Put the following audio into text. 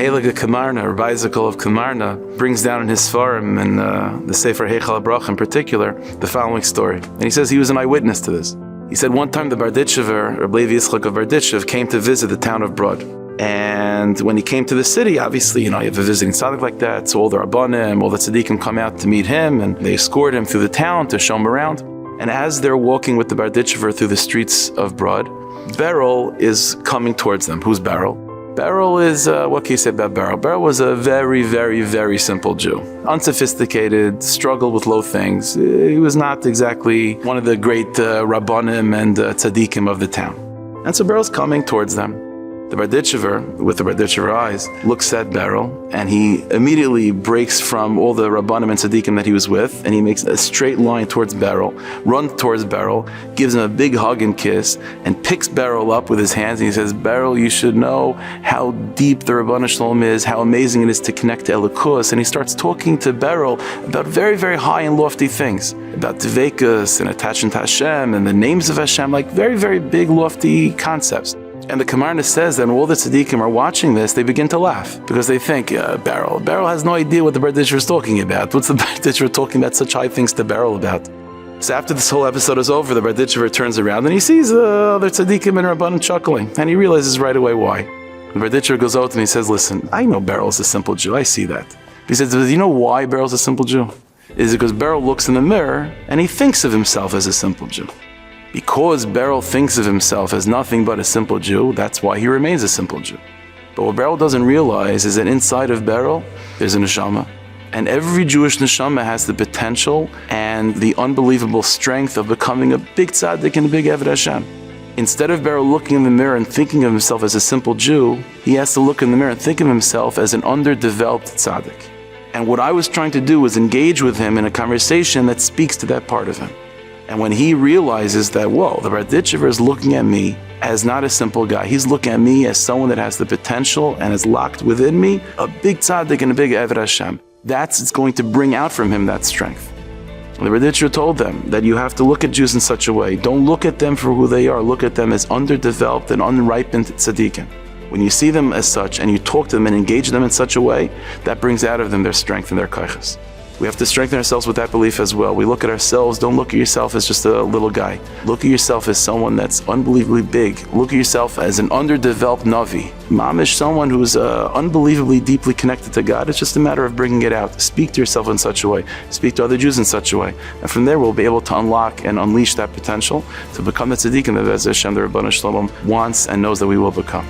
Heilige Kamarna, Rabbi Zakel of Kamarna, brings down in his Sfarim, and the Sefer Heichal HaBrach in particular, the following story. And he says he was an eyewitness to this. He said one time the Barditchever, Rabbi Yitzchak of Barditchev, came to visit the town of Brod. And when he came to the city, obviously, you have a visiting tzaddik like that, so all the Rabbanim, all the tzaddikim come out to meet him, and they escort him through the town to show him around. And as they're walking with the Barditchever through the streets of Brod, Beryl is coming towards them. Who's Beryl? Beryl is, what can you say about Beryl? Beryl was a very, very, very simple Jew. Unsophisticated, struggled with low things. He was not exactly one of the great Rabbanim and tzaddikim of the town. And so Beryl's coming towards them. The Barditchever, with the Barditchever eyes, looks at Beryl, and he immediately breaks from all the Rabbanim and Tzaddikim that he was with, and he makes a straight line towards Beryl, runs towards Beryl, gives him a big hug and kiss, and picks Beryl up with his hands, and he says, Beryl, you should know how deep the Rabbanu Shalom is, how amazing it is to connect to Elokus, and he starts talking to Beryl about very, very high and lofty things, about Dveikus and attachment to Hashem, and the names of Hashem, like very, very big, lofty concepts. And the Kamarna says that when all the tzaddikim are watching this, they begin to laugh because they think, Beryl has no idea what the Barditchever is talking about. What's the Barditchever talking about such high things to Beryl about? So after this whole episode is over, the Barditchever turns around and he sees the other tzaddikim and Rabbanim chuckling, and he realizes right away why. The Barditchever goes out and he says, listen, I know Beryl's a simple Jew, I see that. He says, do you know why Beryl's a simple Jew? Is because Beryl looks in the mirror and he thinks of himself as a simple Jew. Because Beryl thinks of himself as nothing but a simple Jew, that's why he remains a simple Jew. But what Beryl doesn't realize is that inside of Beryl, there's a neshama. And every Jewish neshama has the potential and the unbelievable strength of becoming a big tzaddik and a big Eved Hashem. Instead of Beryl looking in the mirror and thinking of himself as a simple Jew, he has to look in the mirror and think of himself as an underdeveloped tzaddik. And what I was trying to do was engage with him in a conversation that speaks to that part of him. And when he realizes that, whoa, the Barditchever is looking at me as not a simple guy. He's looking at me as someone that has the potential and is locked within me, a big tzaddik and a big Eved Hashem. It's going to bring out from him that strength. And the Barditchever told them that you have to look at Jews in such a way. Don't look at them for who they are. Look at them as underdeveloped and unripened tzaddikim. When you see them as such and you talk to them and engage them in such a way, that brings out of them their strength and their koiches. We have to strengthen ourselves with that belief as well. We look at ourselves, don't look at yourself as just a little guy. Look at yourself as someone that's unbelievably big. Look at yourself as an underdeveloped Navi. Mamish, someone who's unbelievably deeply connected to God. It's just a matter of bringing it out. Speak to yourself in such a way. Speak to other Jews in such a way. And from there, we'll be able to unlock and unleash that potential to become the tzaddik and the Hashem, the Rabbanu Shalom wants and knows that we will become.